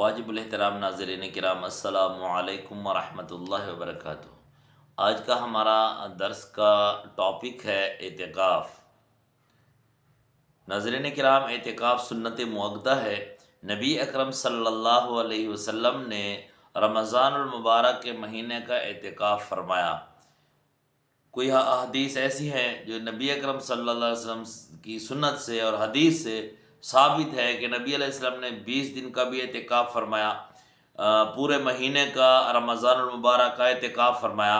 واجب الاحترام ناظرین کرام، السلام علیکم ورحمۃ اللہ وبرکاتہ۔ آج کا ہمارا درس کا ٹاپک ہے اعتکاف۔ ناظرین کرام، اعتکاف سنت مؤکدہ ہے۔ نبی اکرم صلی اللہ علیہ وسلم نے رمضان المبارک کے مہینے کا اعتکاف فرمایا۔ کوئی احادیث ایسی ہیں جو نبی اکرم صلی اللہ علیہ وسلم کی سنت سے اور حدیث سے ثابت ہے کہ نبی علیہ السلام نے 20 دن کا بھی اعتکاف فرمایا، پورے مہینے کا رمضان المبارک کا اعتکاف فرمایا،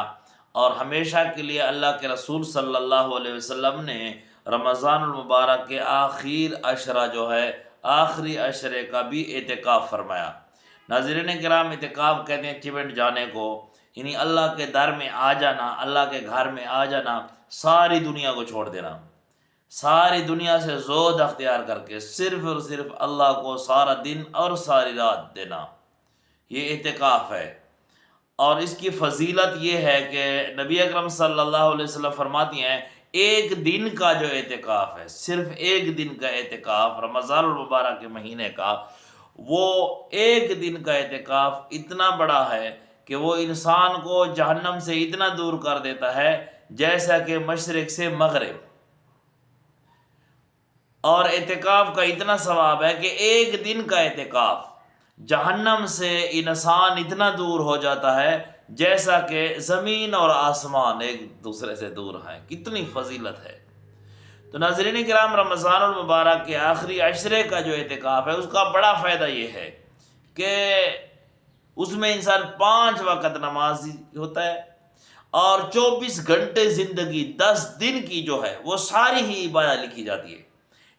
اور ہمیشہ کے لیے اللہ کے رسول صلی اللہ علیہ وسلم نے رمضان المبارک کے آخری عشرے کا بھی اعتکاف فرمایا۔ ناظرین کرام، اعتکاف کہتے ہیں چمٹ جانے کو، یعنی اللہ کے در میں آ جانا، اللہ کے گھر میں آ جانا، ساری دنیا کو چھوڑ دینا، ساری دنیا سے زہد اختیار کر کے صرف اور صرف اللہ کو سارا دن اور ساری رات دینا، یہ اعتکاف ہے۔ اور اس کی فضیلت یہ ہے کہ نبی اکرم صلی اللہ علیہ وسلم فرماتی ہیں ایک دن کا جو اعتکاف ہے، صرف ایک دن کا اعتکاف رمضان المبارک کے مہینے کا، وہ ایک دن کا اعتکاف اتنا بڑا ہے کہ وہ انسان کو جہنم سے اتنا دور کر دیتا ہے جیسا کہ مشرق سے مغرب۔ اور اعتکاف کا اتنا ثواب ہے کہ ایک دن کا اعتکاف جہنم سے انسان اتنا دور ہو جاتا ہے جیسا کہ زمین اور آسمان ایک دوسرے سے دور ہیں۔ کتنی فضیلت ہے! تو ناظرین کرام، رمضان المبارک کے آخری عشرے کا جو اعتکاف ہے اس کا بڑا فائدہ یہ ہے کہ اس میں انسان 5 وقت نماز ہوتا ہے، اور 24 گھنٹے زندگی 10 دن کی جو ہے وہ ساری ہی عبادت لکھی جاتی ہے۔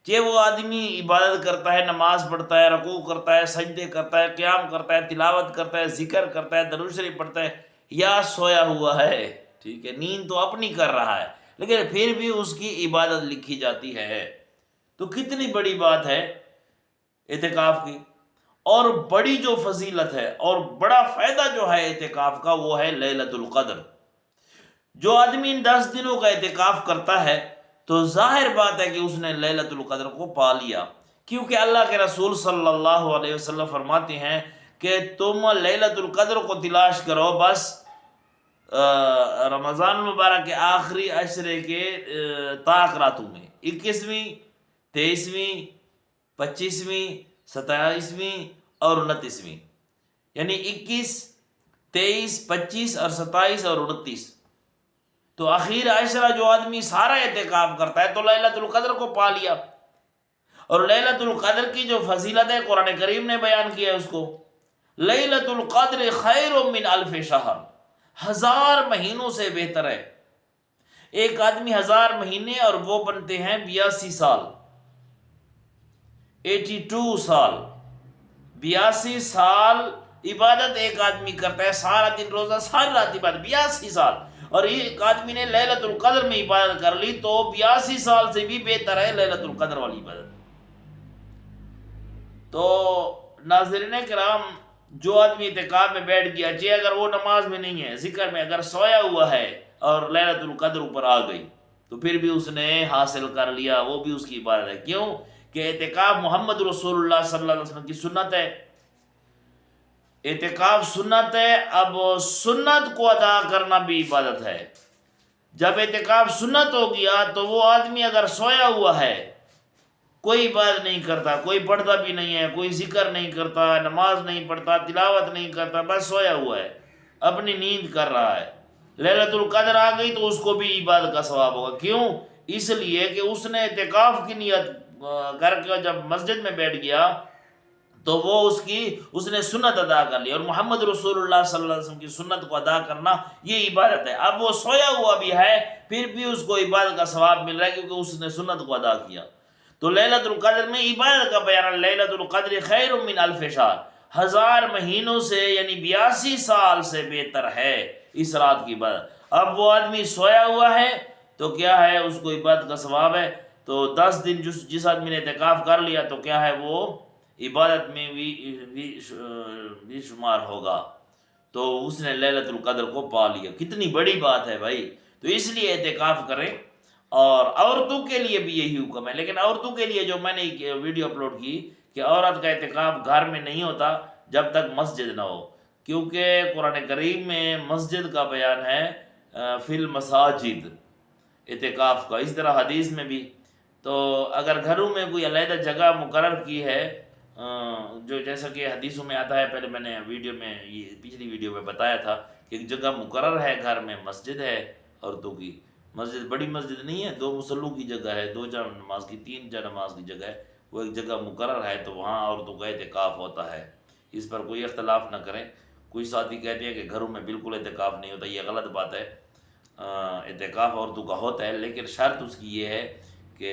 کہ وہ آدمی عبادت کرتا ہے، نماز پڑھتا ہے، رکوع کرتا ہے، سجدے کرتا ہے، قیام کرتا ہے، تلاوت کرتا ہے، ذکر کرتا ہے، درود شریف پڑھتا ہے، یا سویا ہوا ہے، ٹھیک ہے، نیند تو اپنی کر رہا ہے لیکن پھر بھی اس کی عبادت لکھی جاتی ہے۔ تو کتنی بڑی بات ہے اعتکاف کی، اور بڑی جو فضیلت ہے اور بڑا فائدہ جو ہے اعتکاف کا وہ ہے لیلۃ القدر۔ جو آدمی ان 10 دنوں کا اعتکاف کرتا ہے تو ظاہر بات ہے کہ اس نے لیلۃ القدر کو پا لیا، کیونکہ اللہ کے رسول صلی اللہ علیہ وسلم فرماتے ہیں کہ تم لیلۃ القدر کو تلاش کرو، بس رمضان المبارک کے آخری عشرے کے طاق راتوں میں، 21ویں، 23ویں، 25ویں، 27ویں اور 29ویں، یعنی 21، 23، 25 اور 27 اور 29۔ تو آخر عشرہ جو آدمی سارا اعتکاف کرتا ہے تو لیلۃ القدر کو پا لیا۔ اور لیلۃ القدر کی جو فضیلت ہے قرآن کریم نے بیان کیا ہے اس کو، لیلۃ القدر خیر من الف شہر، 1000 مہینوں سے بہتر ہے۔ ایک آدمی 1000 مہینے اور وہ بنتے ہیں 82 سال، 82 سال، 82 سال عبادت ایک آدمی کرتا ہے، سارا دن روزہ ساری رات عبادت، 82 سال، اور ایک آدمی نے لیلۃ القدر میں عبادت کر لی تو 82 سال سے بھی بہتر ہے لیلۃ القدر والی عبادت۔ تو ناظرین کرام، جو آدمی اعتکاف میں بیٹھ گیا، چاہے اگر وہ نماز میں نہیں ہے، ذکر میں اگر سویا ہوا ہے اور لیلۃ القدر اوپر آ گئی تو پھر بھی اس نے حاصل کر لیا، وہ بھی اس کی عبادت ہے۔ کیوں کہ اعتکاف محمد رسول اللہ صلی اللہ علیہ وسلم کی سنت ہے، اعتکاف سنت ہے۔ اب سنت کو ادا کرنا بھی عبادت ہے۔ جب اعتکاف سنت ہو گیا تو وہ آدمی اگر سویا ہوا ہے، کوئی عبادت نہیں کرتا، کوئی پڑھتا بھی نہیں ہے، کوئی ذکر نہیں کرتا، نماز نہیں پڑھتا، تلاوت نہیں کرتا، بس سویا ہوا ہے، اپنی نیند کر رہا ہے، لیلۃ القدر آ گئی تو اس کو بھی عبادت کا ثواب ہوگا۔ کیوں؟ اس لیے کہ اس نے اعتکاف کی نیت کر کے جب مسجد میں بیٹھ گیا تو وہ اس نے سنت ادا کر لی، اور محمد رسول اللہ صلی اللہ علیہ وسلم کی سنت کو ادا کرنا یہ عبادت ہے۔ اب وہ سویا ہوا بھی ہے پھر بھی اس کو عبادت کا ثواب مل رہا ہے کیونکہ اس نے سنت کو ادا کیا۔ تو لیلۃ القدر میں عبادت کا بیان، لیلۃ القدر خیر من الف شہر، 1000 مہینوں سے یعنی 82 سال سے بہتر ہے اس رات کی عبادت۔ اب وہ آدمی سویا ہوا ہے تو کیا ہے، اس کو عبادت کا ثواب ہے۔ تو 10 دن جس آدمی نے اعتکاف کر لیا تو کیا ہے، وہ عبادت میں بھی شمار ہوگا، تو اس نے لیلۃ القدر کو پا لیا۔ کتنی بڑی بات ہے بھائی! تو اس لیے اعتکاف کریں، اور عورتوں کے لیے بھی یہی حکم ہے، لیکن عورتوں کے لیے جو میں نے ویڈیو اپلوڈ کی کہ عورت کا اعتکاف گھر میں نہیں ہوتا، جب تک مسجد نہ ہو، کیونکہ قرآن کریم میں مسجد کا بیان ہے فی المساجد، اعتکاف کا، اس طرح حدیث میں بھی۔ تو اگر گھروں میں کوئی علیحدہ جگہ مقرر کی ہے، جو جیسا کہ حدیثوں میں آتا ہے، پہلے میں نے ویڈیو میں، یہ پچھلی ویڈیو میں بتایا تھا کہ ایک جگہ مقرر ہے گھر میں، مسجد ہے عورتوں کی، مسجد بڑی مسجد نہیں ہے، 2 مصلوں کی جگہ ہے، 2 جا نماز کی، 3 جا نماز کی جگہ ہے، وہ ایک جگہ مقرر ہے، تو وہاں عورتوں کا اعتکاف ہوتا ہے۔ اس پر کوئی اختلاف نہ کریں۔ کوئی ساتھی کہتے ہیں کہ گھروں میں بالکل اعتکاف نہیں ہوتا، یہ غلط بات ہے۔ اعتکاف عورتوں کا ہوتا ہے، لیکن شرط اس کی یہ ہے کہ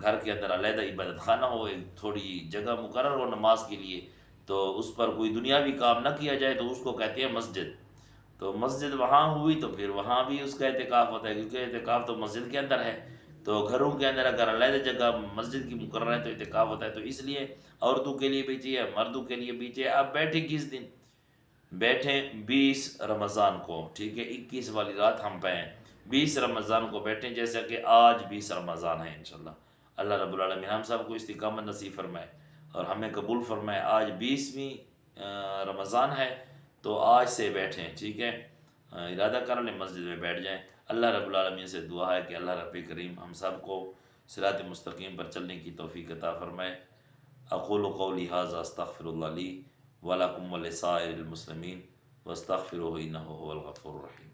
گھر کے اندر علیحدہ عبادت خانہ ہو، ایک تھوڑی جگہ مقرر ہو نماز کے لیے، تو اس پر کوئی دنیاوی کام نہ کیا جائے، تو اس کو کہتے ہیں مسجد۔ تو مسجد وہاں ہوئی تو پھر وہاں بھی اس کا اعتکاف ہوتا ہے، کیونکہ اعتکاف تو مسجد کے اندر ہے۔ تو گھروں کے اندر اگر علیحدہ جگہ مسجد کی مقرر ہے تو اعتکاف ہوتا ہے، تو اس لیے عورتوں کے لیے بھی چاہیے، مردوں کے لیے بھی چاہیے۔ آپ بیٹھیں کس دن؟ بیٹھیں 20 رمضان کو، ٹھیک ہے، 21 والی رات ہم پہ ہیں، 20 رمضان کو بیٹھیں، جیسا کہ آج 20 رمضان ہے انشاءاللہ۔ اللہ رب العالمین ہم سب کو استقامت نصیب فرمائے اور ہمیں قبول فرمائے۔ آج 20ویں رمضان ہے، تو آج سے بیٹھیں، ٹھیک ہے، ارادہ کر لیں، مسجد میں بیٹھ جائیں۔ اللہ رب العالمین سے دعا ہے کہ اللہ رب کریم ہم سب کو صراط مستقیم پر چلنے کی توفیق عطا فرمائے۔ اقول قولی ھذا استغفر اللہ لی ولکم ولسائر المسلمین واستغفروہ انہ ھو الغفور الرحیم۔